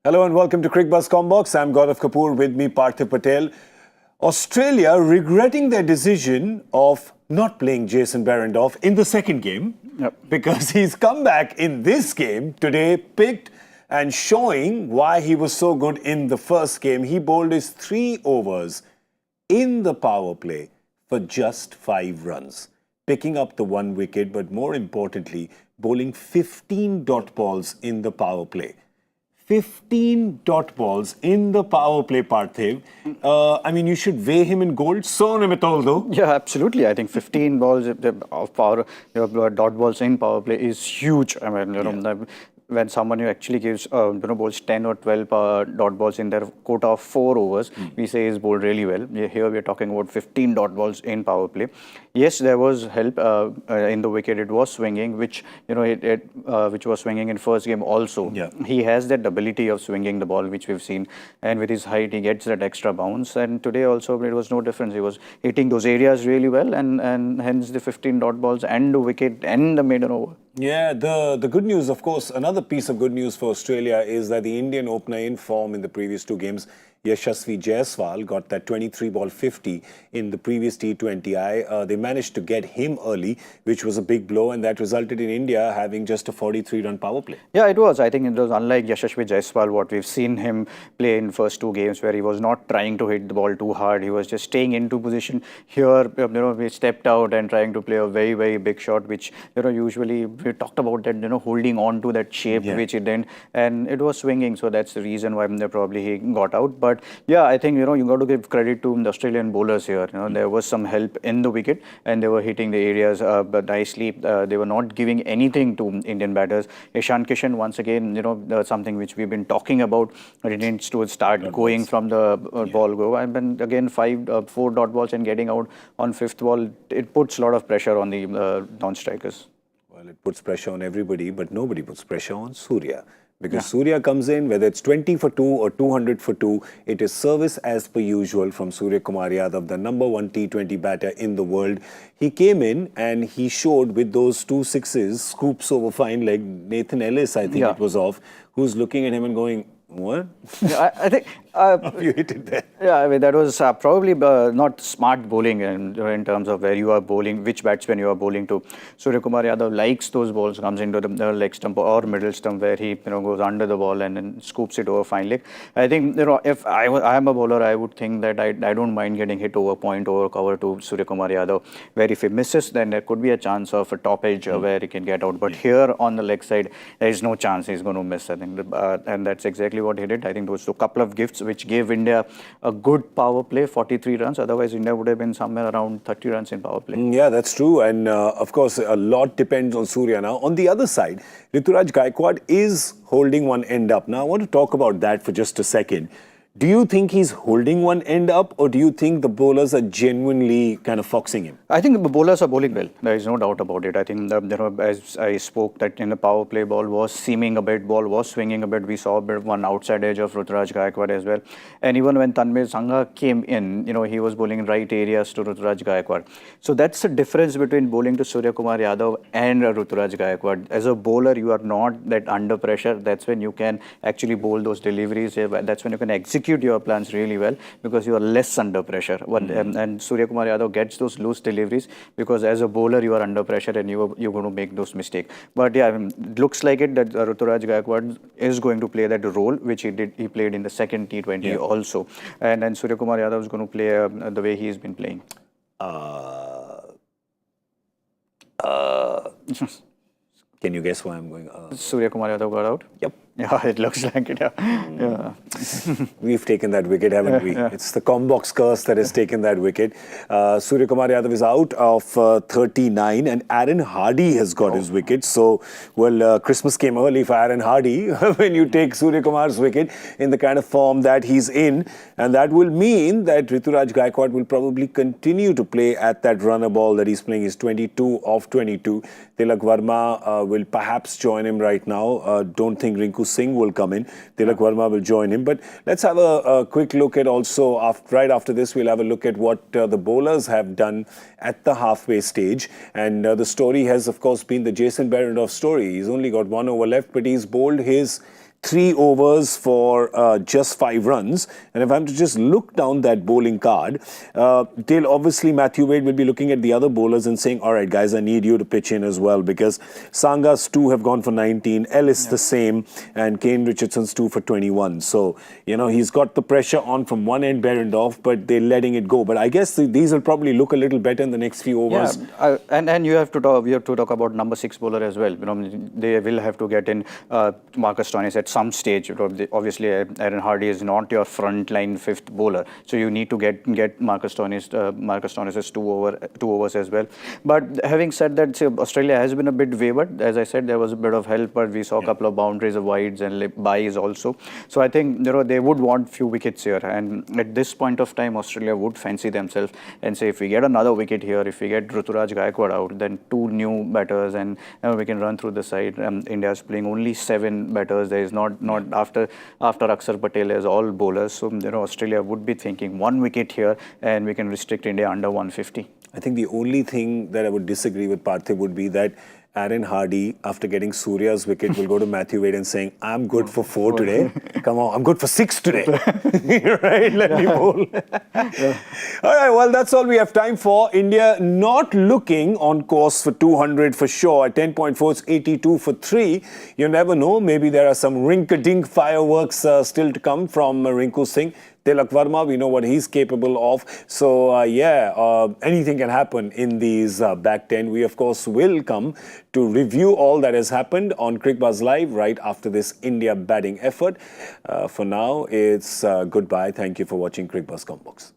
Hello and welcome to Cricbuzz Comm Box. I'm Gaurav Kapur, with me Parthiv Patel. Australia regretting their decision of not playing Jason Behrendorff in the second game because he's come back in this game today, picked and showing why he was so good in the first game. He bowled his 3 overs in the power play for just 5 runs, picking up the 1 wicket, but more importantly, bowling 15 dot balls in the power play. 15 dot balls in the power play, Parthiv. I mean, you should weigh him in gold. So though. Yeah, absolutely. I think 15 balls of power, dot balls in power play is huge. I mean, when someone who actually gives, bowls 10 or 12 dot balls in their quota of 4 overs, we say is bowled really well. Here we're talking about 15 dot balls in power play. Yes, there was help in the wicket. It was swinging, which which was swinging in first game also. Yeah. He has that ability of swinging the ball, which we've seen, and with his height, he gets that extra bounce. And today also, it was no difference. He was hitting those areas really well, and hence the 15 dot balls and the wicket and the maiden over. Yeah, the good news, of course, another piece of good news for Australia is that the Indian opener in form in the previous 2 games, Yashasvi Jaiswal, got that 23 ball 50 in the previous T20I. They managed to get him early, which was a big blow, and that resulted in India having just a 43-run power play. Yeah, it was. I think it was unlike Yashasvi Jaiswal, what we've seen him play in first 2 games, where he was not trying to hit the ball too hard. He was just staying into position. Here, he stepped out and trying to play a very, very big shot, which, usually we talked about that, holding on to that shape, which he didn't, and it was swinging. So that's the reason why probably he got out. But yeah, I think, you got to give credit to the Australian bowlers here. There was some help in the wicket and they were hitting the areas nicely. They were not giving anything to Indian batters. Ishan Kishan, once again, something which we've been talking about, it needs to start going from the ball go. And then again, 4 dot balls and getting out on 5th ball, it puts a lot of pressure on the non-strikers. Well, it puts pressure on everybody, but nobody puts pressure on Surya. Because Surya comes in, whether it's 20 for 2 or 200 for 2, it is service as per usual from Suryakumar Yadav, the #1 T20 batter in the world. He came in and he showed with those 2 sixes, scoops over fine leg. Nathan Ellis, I think it was off, who's looking at him and going, what? I think you hit it there. Yeah, I mean, that was probably not smart bowling in terms of where you are bowling, which batsman you are bowling to. Suryakumar Yadav likes those balls, comes into the leg stump or middle stump where he goes under the ball and then scoops it over fine leg. I think if I am a bowler, I would think that I don't mind getting hit over point over cover to Suryakumar Yadav. Where if he misses, then there could be a chance of a top edge where he can get out. But here on the leg side, there is no chance he's going to miss. I think, and that's exactly what he did. I think those a couple of gifts which gave India a good power play, 43 runs. Otherwise, India would have been somewhere around 30 runs in power play. Yeah, that's true. And of course, a lot depends on Surya now. On the other side, Ruturaj Gaikwad is holding one end up. Now, I want to talk about that for just a second. Do you think he's holding one end up, or do you think the bowlers are genuinely kind of foxing him? I think the bowlers are bowling well. There is no doubt about it. I think, as I spoke, that in the power play, ball was seaming a bit, ball was swinging a bit. We saw a bit of one outside edge of Ruturaj Gaikwad as well. And even when Tanmay Sangha came in, he was bowling in right areas to Ruturaj Gaikwad. So that's the difference between bowling to Suryakumar Yadav and Ruturaj Gaikwad. As a bowler, you are not that under pressure. That's when you can actually bowl those deliveries. That's when you can execute your plans really well because you are less under pressure. And Suryakumar Yadav gets those loose deliveries because as a bowler you are under pressure and you're going to make those mistakes. But yeah, I mean, it looks like it that Ruturaj Gaikwad is going to play that role which he played in the second T20 also. And then Suryakumar Yadav is going to play the way he's been playing. Can you guess why I'm going? Suryakumar Yadav got out? Yep. Yeah, it looks like it. Yeah. We've taken that wicket, haven't we? It's the Comm Box curse that has taken that wicket. Suryakumar Yadav is out of 39 and Aaron Hardy has got his wicket. So, well, Christmas came early for Aaron Hardy when you take Suryakumar's wicket in the kind of form that he's in. And that will mean that Ruturaj Gaikwad will probably continue to play at that runner ball that he's playing. He's 22 of 22. Tilak Verma will perhaps join him right now. Don't think Rinku Singh will come in. Tilak Verma will join him. But let's have a quick look at also, right after this, we'll have a look at what the bowlers have done at the halfway stage. And the story has, of course, been the Jason Behrendorff story. He's only got 1 over left, but he's bowled his 3 overs for just 5 runs. And if I'm to just look down that bowling card, they'll obviously, Matthew Wade will be looking at the other bowlers and saying, all right, guys, I need you to pitch in as well, because Sanga's 2 have gone for 19, Ellis the same, and Kane Richardson's 2 for 21. So, you know, he's got the pressure on from one end, Berendorf, but they're letting it go. But I guess these will probably look a little better in the next few overs. Yeah, and you have to talk. We have to talk about number 6 bowler as well. You know, they will have to get in Marcus Stoinis at some stage. You know, obviously, Aaron Hardy is not your frontline 5th bowler, so you need to get Marcus Stoinis' 2 overs as well. But having said that, say, Australia has been a bit wavered. As I said, there was a bit of help, but we saw a couple of boundaries of wides and byes also. So I think, you know, they would want few wickets here, and at this point of time, Australia would fancy themselves and say, if we get another wicket here, if we get Ruturaj Gaikwad out, then 2 new batters, and we can run through the side. India is playing only 7 batters. There is not after Akshar Patel is all bowlers. So, you know, Australia would be thinking 1 wicket here, and we can restrict India under 150. I think the only thing that I would disagree with Parthiv would be that Aaron Hardy, after getting Surya's wicket, will go to Matthew Wade and saying, I'm good for 4 today. Come on, I'm good for 6 today. Right? Let me bowl. All right, well, that's all we have time for. India not looking on course for 200 for sure. At 10.4, it's 82 for 3. You never know. Maybe there are some rink-a-dink fireworks still to come from Rinku Singh. Tilak Verma, we know what he's capable of. So, anything can happen in these back 10. We, of course, will come to review all that has happened on Cricbuzz Live right after this India batting effort. For now, it's goodbye. Thank you for watching Cricbuzz Comm Box.